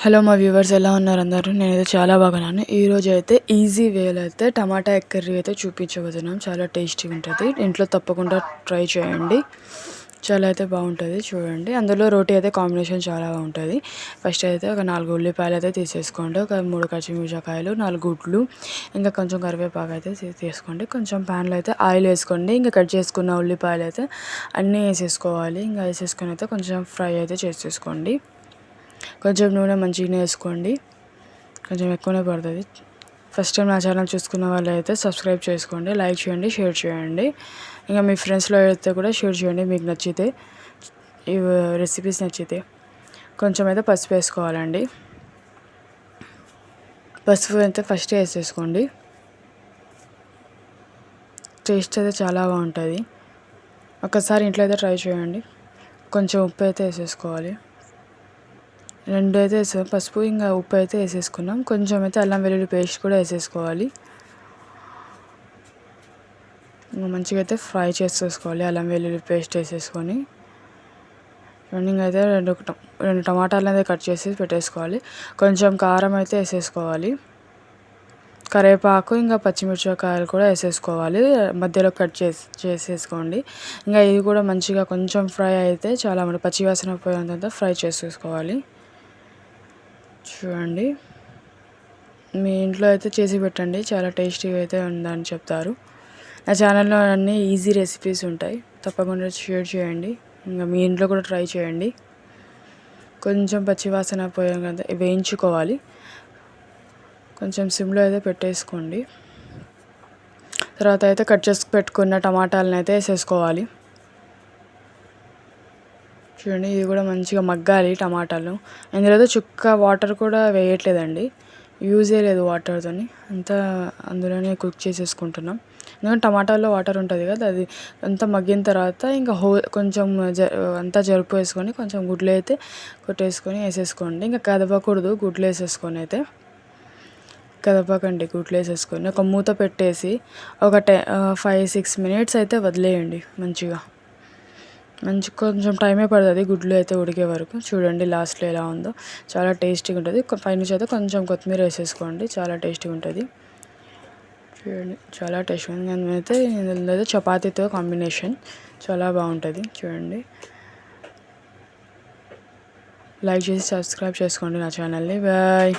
Hello మా viewers, ఎలా ఉన్నారు అందరూ? నేనైతే చాలా బాగున్నాను. ఈరోజు అయితే ఈజీ వేలో అయితే టమాటా ఎగ్ కర్రీ అయితే చూపించబోతున్నాం. చాలా టేస్టీగా ఉంటుంది. ఇంట్లో తప్పకుండా ట్రై చేయండి. చాలా అయితే బాగుంటుంది, చూడండి. అందులో రోటీ అయితే కాంబినేషన్ చాలా బాగుంటుంది. ఫస్ట్ అయితే ఒక 4 ఉల్లిపాయలు అయితే తీసేసుకోండి. ఒక 3 పచ్చిమిరపకాయలు, 4 గుడ్లు, ఇంకా కొంచెం కరివేపాకు అయితే తీసుకోండి. కొంచెం ప్యాన్లో అయితే ఆయిల్ వేసుకోండి. ఇంకా కట్ చేసుకున్న ఉల్లిపాయలు అయితే అన్నీ వేసేసుకోవాలి. ఇంకా వేసేసుకొని అయితే కొంచెం ఫ్రై అయితే చేసేసుకోండి. కొంచెం నూనె మంచిగానే వేసుకోండి, కొంచెం ఎక్కువనే పడుతుంది. ఫస్ట్ టైం నా ఛానల్ చూసుకున్న వాళ్ళు అయితే సబ్స్క్రైబ్ చేసుకోండి, లైక్ చేయండి, షేర్ చేయండి. ఇంకా మీ ఫ్రెండ్స్లో అయితే కూడా షేర్ చేయండి మీకు నచ్చితే, ఈ రెసిపీస్ నచ్చితే. కొంచెం అయితే పసుపు వేసుకోవాలండి. పసుపు అయితే ఫస్ట్ వేసేసుకోండి. టేస్ట్ అయితే చాలా బాగుంటుంది. ఒకసారి ఇంట్లో అయితే ట్రై చేయండి. కొంచెం ఉప్పు అయితే వేసేసుకోవాలి. 2 అయితే వేసాం, పసుపు ఇంకా ఉప్పు అయితే వేసేసుకున్నాం. కొంచెం అయితే అల్లం వెల్లుల్లి పేస్ట్ కూడా వేసేసుకోవాలి. ఇంకా మంచిగా అయితే ఫ్రై చేసేసుకోవాలి. అల్లం వెల్లుల్లి పేస్ట్ వేసేసుకొని రన్నింగ్ అయితే రెండు టమాటాలు అయితే కట్ చేసి పెట్టేసుకోవాలి. కొంచెం కారం అయితే వేసేసుకోవాలి. కరివేపాకు ఇంకా పచ్చిమిరపకాయలు కూడా వేసేసుకోవాలి. మధ్యలో కట్ చేసేసుకోండి. ఇంకా ఇది కూడా మంచిగా కొంచెం ఫ్రై అయితే చాలా పచ్చివాసన పోయేంత ఫ్రై చేసేసుకోవాలి. చూడండి, మీ ఇంట్లో అయితే చేసి పెట్టండి, చాలా టేస్టీగా అయితే ఉందని చెప్తారు. నా ఛానల్లో అన్నీ ఈజీ రెసిపీస్ ఉంటాయి, తప్పకుండా షేర్ చేయండి. ఇంకా మీ ఇంట్లో కూడా ట్రై చేయండి. కొంచెం పచ్చివాసన పోయాక వేయించుకోవాలి. కొంచెం సిమ్లో అయితే పెట్టేసుకోండి. తర్వాత అయితే కట్ చేసి పెట్టుకున్న టమాటాలను అయితే వేసేసుకోవాలి. చూడండి, ఇది కూడా మంచిగా మగ్గాలి టమాటాలు. ఇందులో అయితే చుక్క వాటర్ కూడా వేయట్లేదండి, యూజే లేదు వాటర్తో, అంతా అందులోనే కుక్ చేసేసుకుంటున్నాం. ఎందుకంటే టమాటాలో వాటర్ ఉంటుంది కదా, అది అంతా మగ్గిన తర్వాత ఇంకా కొంచెం అంతా జరుపు వేసుకొని కొంచెం గుడ్లు అయితే కొట్టేసుకొని వేసేసుకోండి. ఇంకా కదపకూడదు, గుడ్లు వేసేసుకొని అయితే కదపకండి. గుడ్లు వేసేసుకొని ఒక మూత పెట్టేసి ఒక 5-6 మినిట్స్ అయితే వదిలేయండి. కొంచెం టైమే పడుతుంది గుడ్లు అయితే ఉడికే వరకు. చూడండి లాస్ట్లో ఎలా ఉందో, చాలా టేస్టీగా ఉంటుంది. పైనుంచి అయితే కొంచెం కొత్తిమీర వేసేసుకోండి, చాలా టేస్టీగా ఉంటుంది. చూడండి, చాలా టేస్టీగా ఉంది. నేనైతే ఇందులో అయితే చపాతీతో కాంబినేషన్ చాలా బాగుంటుంది. చూడండి, లైక్ చేసి సబ్స్క్రైబ్ చేసుకోండి నా ఛానల్ని. బాయ్.